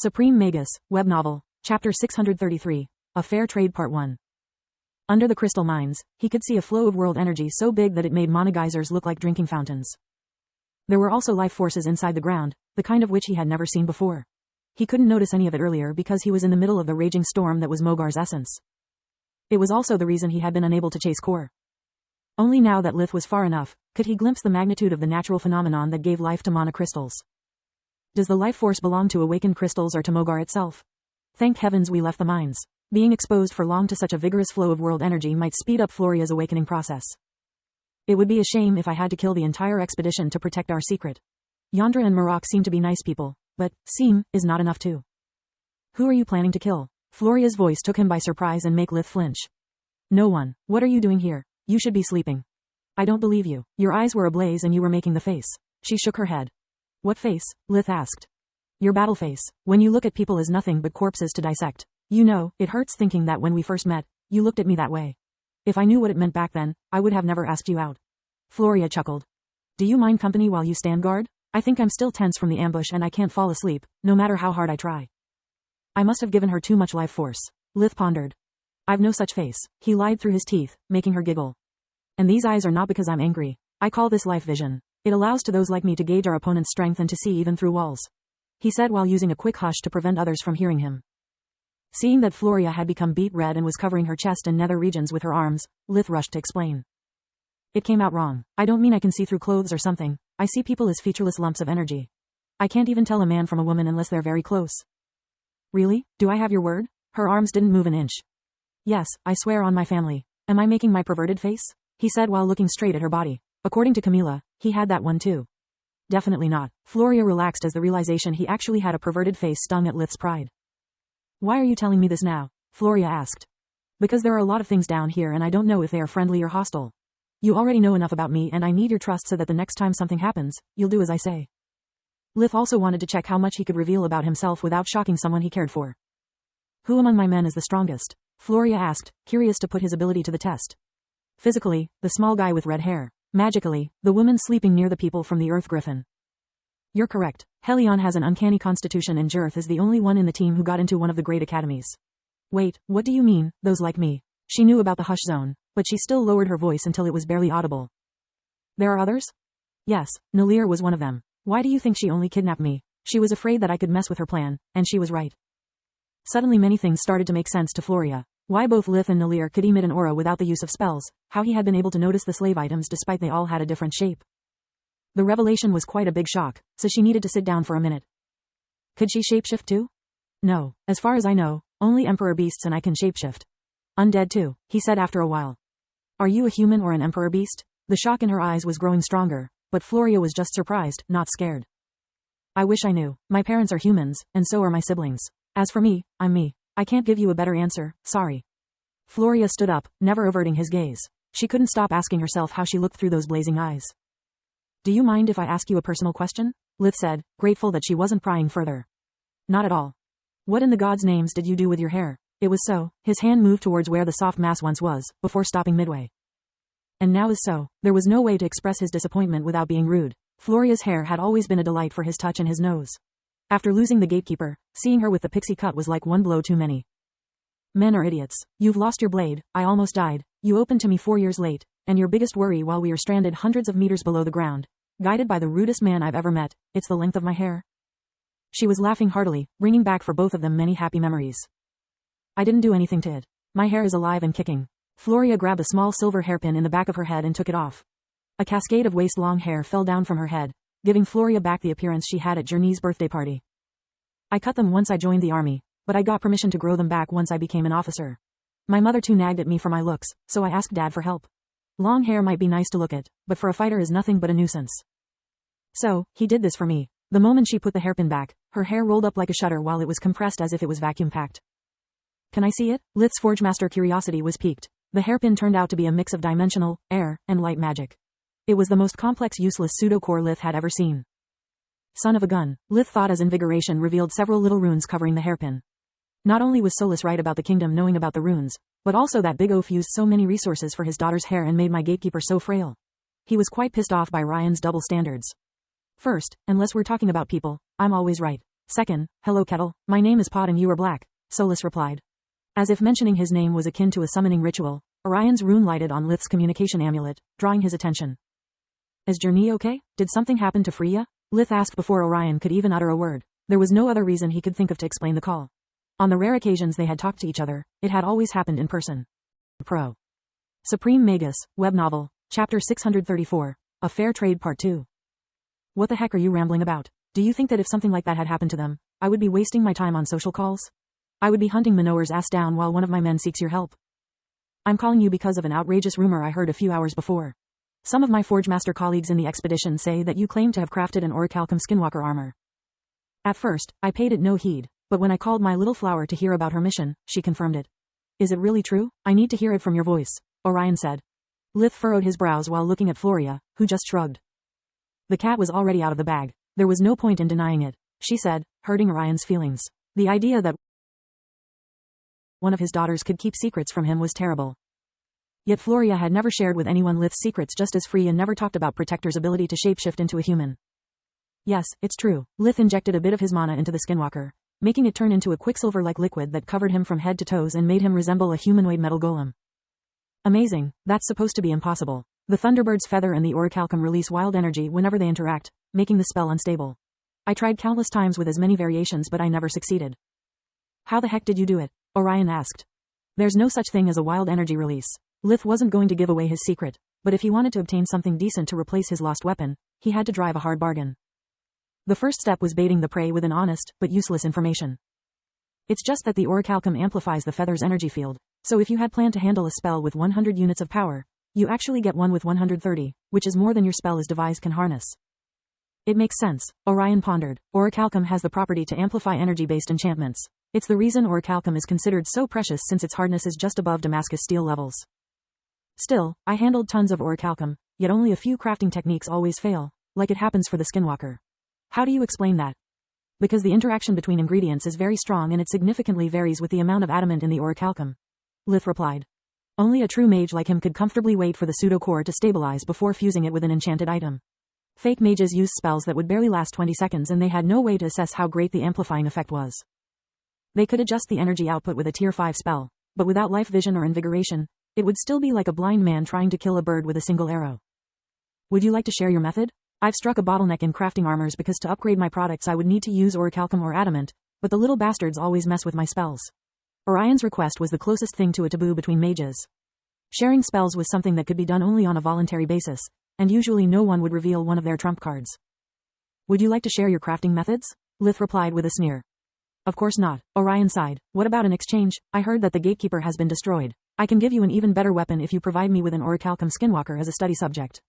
Supreme Magus, Web Novel, Chapter 633, A Fair Trade Part 1. Under the crystal mines, he could see a flow of world energy so big that it made mana geysers look like drinking fountains. There were also life forces inside the ground, the kind of which he had never seen before. He couldn't notice any of it earlier because he was in the middle of the raging storm that was Mogar's essence. It was also the reason he had been unable to chase Core. Only now that Lith was far enough, could he glimpse the magnitude of the natural phenomenon that gave life to mana crystals. Does the life force belong to awakened crystals or to Mogar itself? Thank heavens we left the mines. Being exposed for long to such a vigorous flow of world energy might speed up Floria's awakening process. It would be a shame if I had to kill the entire expedition to protect our secret. Yandra and Marok seem to be nice people, but seem is not enough too. Who are you planning to kill? Floria's voice took him by surprise and made Lith flinch. No one. What are you doing here? You should be sleeping. I don't believe you. Your eyes were ablaze and you were making the face. She shook her head. What face? Lith asked. Your battle face, when you look at people as nothing but corpses to dissect. You know, it hurts thinking that when we first met, you looked at me that way. If I knew what it meant back then, I would have never asked you out. Floria chuckled. Do you mind company while you stand guard? I think I'm still tense from the ambush and I can't fall asleep, no matter how hard I try. I must have given her too much life force. Lith pondered. I've no such face. He lied through his teeth, making her giggle. And these eyes are not because I'm angry. I call this life vision. It allows to those like me to gauge our opponent's strength and to see even through walls. He said while using a quick hush to prevent others from hearing him. Seeing that Floria had become beet red and was covering her chest and nether regions with her arms, Lith rushed to explain. It came out wrong. I don't mean I can see through clothes or something. I see people as featureless lumps of energy. I can't even tell a man from a woman unless they're very close. Really? Do I have your word? Her arms didn't move an inch. Yes, I swear on my family. Am I making my perverted face? He said while looking straight at her body. According to Camila, he had that one too. Definitely not. Floria relaxed as the realization he actually had a perverted face stung at Lith's pride. Why are you telling me this now? Floria asked. Because there are a lot of things down here and I don't know if they are friendly or hostile. You already know enough about me and I need your trust so that the next time something happens, you'll do as I say. Lith also wanted to check how much he could reveal about himself without shocking someone he cared for. Who among my men is the strongest? Floria asked, curious to put his ability to the test. Physically, the small guy with red hair. Magically, the woman sleeping near the people from the Earth Griffin. You're correct. Helion has an uncanny constitution and Jirth is the only one in the team who got into one of the great academies. Wait, what do you mean, those like me? She knew about the hush zone, but she still lowered her voice until it was barely audible. There are others? Yes, Nalir was one of them. Why do you think she only kidnapped me? She was afraid that I could mess with her plan, and she was right. Suddenly many things started to make sense to Floria. Why both Lith and Nalir could emit an aura without the use of spells, how he had been able to notice the slave items despite they all had a different shape. The revelation was quite a big shock, so she needed to sit down for a minute. Could she shapeshift too? No, as far as I know, only Emperor Beasts and I can shapeshift. Undead too, he said after a while. Are you a human or an Emperor Beast? The shock in her eyes was growing stronger, but Floria was just surprised, not scared. I wish I knew. My parents are humans, and so are my siblings. As for me, I'm me. I can't give you a better answer, sorry. Floria stood up, never averting his gaze. She couldn't stop asking herself how she looked through those blazing eyes. Do you mind if I ask you a personal question? Lith said, grateful that she wasn't prying further. Not at all. What in the gods' names did you do with your hair? It was so. His hand moved towards where the soft mass once was, before stopping midway. And now is so. There was no way to express his disappointment without being rude. Floria's hair had always been a delight for his touch and his nose. After losing the gatekeeper, seeing her with the pixie cut was like one blow too many. Men are idiots. You've lost your blade, I almost died, you opened to me 4 years late, and your biggest worry while we are stranded hundreds of meters below the ground. Guided by the rudest man I've ever met, it's the length of my hair. She was laughing heartily, bringing back for both of them many happy memories. I didn't do anything to it. My hair is alive and kicking. Floria grabbed a small silver hairpin in the back of her head and took it off. A cascade of waist-long hair fell down from her head, giving Floria back the appearance she had at Journey's birthday party. I cut them once I joined the army, but I got permission to grow them back once I became an officer. My mother too nagged at me for my looks, so I asked Dad for help. Long hair might be nice to look at, but for a fighter is nothing but a nuisance. So, he did this for me. The moment she put the hairpin back, her hair rolled up like a shutter while it was compressed as if it was vacuum-packed. Can I see it? Lith's Forgemaster curiosity was piqued. The hairpin turned out to be a mix of dimensional, air, and light magic. It was the most complex useless pseudo-core Lith had ever seen. Son of a gun, Lith thought as invigoration revealed several little runes covering the hairpin. Not only was Solus right about the kingdom knowing about the runes, but also that Big Oaf used so many resources for his daughter's hair and made my gatekeeper so frail. He was quite pissed off by Ryan's double standards. First, unless we're talking about people, I'm always right. Second, hello Kettle, my name is Pot and you are black, Solus replied. As if mentioning his name was akin to a summoning ritual, Orion's rune lighted on Lith's communication amulet, drawing his attention. Is Journey okay? Did something happen to Freya? Lith asked before Orion could even utter a word. There was no other reason he could think of to explain the call. On the rare occasions they had talked to each other, it had always happened in person. Pro. Supreme Magus, web novel, Chapter 634, A Fair Trade Part 2. What the heck are you rambling about? Do you think that if something like that had happened to them, I would be wasting my time on social calls? I would be hunting Minower's ass down while one of my men seeks your help. I'm calling you because of an outrageous rumor I heard a few hours before. Some of my Forgemaster colleagues in the expedition say that you claim to have crafted an orichalcum skinwalker armor. At first, I paid it no heed, but when I called my little flower to hear about her mission, she confirmed it. Is it really true? I need to hear it from your voice, Orion said. Lith furrowed his brows while looking at Floria, who just shrugged. The cat was already out of the bag. There was no point in denying it, she said, hurting Orion's feelings. The idea that one of his daughters could keep secrets from him was terrible. Yet Floria had never shared with anyone Lith's secrets, just as Freya never talked about Protector's ability to shapeshift into a human. Yes, it's true. Lith injected a bit of his mana into the skinwalker, making it turn into a quicksilver-like liquid that covered him from head to toes and made him resemble a humanoid metal golem. Amazing, that's supposed to be impossible. The Thunderbird's feather and the orichalcum release wild energy whenever they interact, making the spell unstable. I tried countless times with as many variations but I never succeeded. How the heck did you do it? Orion asked. There's no such thing as a wild energy release. Lith wasn't going to give away his secret, but if he wanted to obtain something decent to replace his lost weapon, he had to drive a hard bargain. The first step was baiting the prey with an honest, but useless information. It's just that the orichalcum amplifies the feather's energy field, so if you had planned to handle a spell with 100 units of power, you actually get one with 130, which is more than your spell as devised can harness. It makes sense, Orion pondered. Orichalcum has the property to amplify energy-based enchantments. It's the reason orichalcum is considered so precious since its hardness is just above Damascus steel levels. Still, I handled tons of orichalcum, yet only a few crafting techniques always fail, like it happens for the skinwalker. How do you explain that? Because the interaction between ingredients is very strong and it significantly varies with the amount of adamant in the orichalcum. Lith replied. Only a true mage like him could comfortably wait for the pseudo-core to stabilize before fusing it with an enchanted item. Fake mages used spells that would barely last 20 seconds and they had no way to assess how great the amplifying effect was. They could adjust the energy output with a tier 5 spell, but without life vision or invigoration, it would still be like a blind man trying to kill a bird with a single arrow. Would you like to share your method? I've struck a bottleneck in crafting armors because to upgrade my products I would need to use orichalcum or adamant, but the little bastards always mess with my spells. Orion's request was the closest thing to a taboo between mages. Sharing spells was something that could be done only on a voluntary basis, and usually no one would reveal one of their trump cards. Would you like to share your crafting methods? Lith replied with a sneer. Of course not, Orion sighed. What about an exchange? I heard that the gatekeeper has been destroyed. I can give you an even better weapon if you provide me with an orichalcum skinwalker as a study subject.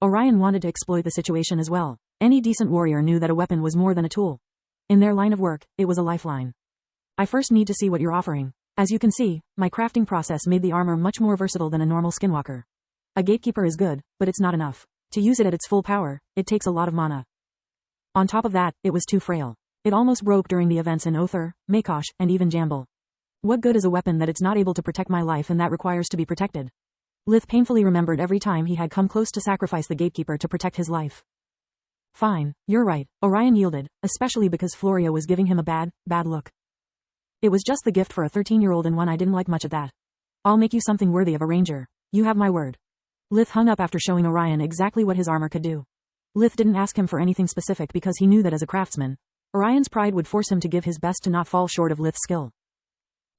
Orion wanted to exploit the situation as well. Any decent warrior knew that a weapon was more than a tool. In their line of work, it was a lifeline. I first need to see what you're offering. As you can see, my crafting process made the armor much more versatile than a normal skinwalker. A gatekeeper is good, but it's not enough. To use it at its full power, it takes a lot of mana. On top of that, it was too frail. It almost broke during the events in Othar, Makosh, and even Jambil. What good is a weapon that it's not able to protect my life and that requires to be protected? Lith painfully remembered every time he had come close to sacrifice the gatekeeper to protect his life. Fine, you're right, Orion yielded, especially because Floria was giving him a bad look. It was just the gift for a 13-year-old and one I didn't like much at that. I'll make you something worthy of a ranger. You have my word. Lith hung up after showing Orion exactly what his armor could do. Lith didn't ask him for anything specific because he knew that as a craftsman, Orion's pride would force him to give his best to not fall short of Lith's skill.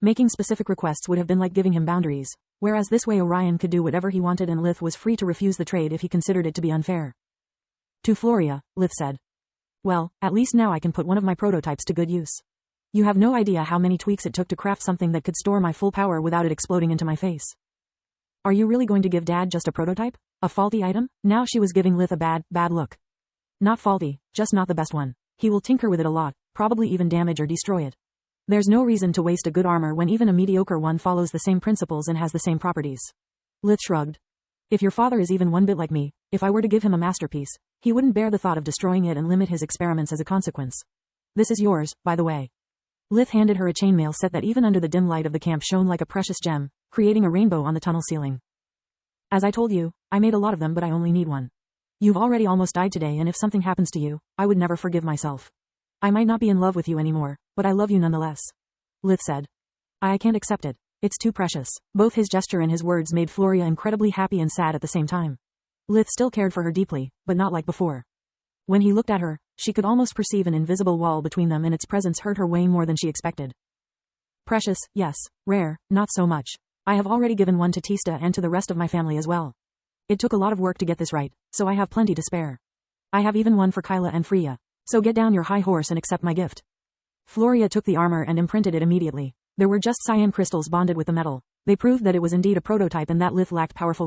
Making specific requests would have been like giving him boundaries, whereas this way Orion could do whatever he wanted and Lith was free to refuse the trade if he considered it to be unfair. To Floria, Lith said. Well, at least now I can put one of my prototypes to good use. You have no idea how many tweaks it took to craft something that could store my full power without it exploding into my face. Are you really going to give Dad just a prototype? A faulty item? Now she was giving Lith a bad look. Not faulty, just not the best one. He will tinker with it a lot, probably even damage or destroy it. There's no reason to waste a good armor when even a mediocre one follows the same principles and has the same properties. Lith shrugged. If your father is even one bit like me, if I were to give him a masterpiece, he wouldn't bear the thought of destroying it and limit his experiments as a consequence. This is yours, by the way. Lith handed her a chainmail set that even under the dim light of the camp shone like a precious gem, creating a rainbow on the tunnel ceiling. As I told you, I made a lot of them but I only need one. You've already almost died today and if something happens to you, I would never forgive myself. I might not be in love with you anymore, but I love you nonetheless. Lith said. I can't accept it. It's too precious. Both his gesture and his words made Floria incredibly happy and sad at the same time. Lith still cared for her deeply, but not like before. When he looked at her, she could almost perceive an invisible wall between them, and its presence hurt her way more than she expected. Precious, yes. Rare, not so much. I have already given one to Tista and to the rest of my family as well. It took a lot of work to get this right, so I have plenty to spare. I have even one for Kyla and Freya. So get down your high horse and accept my gift. Floria took the armor and imprinted it immediately. There were just cyan crystals bonded with the metal. They proved that it was indeed a prototype and that Lith lacked powerful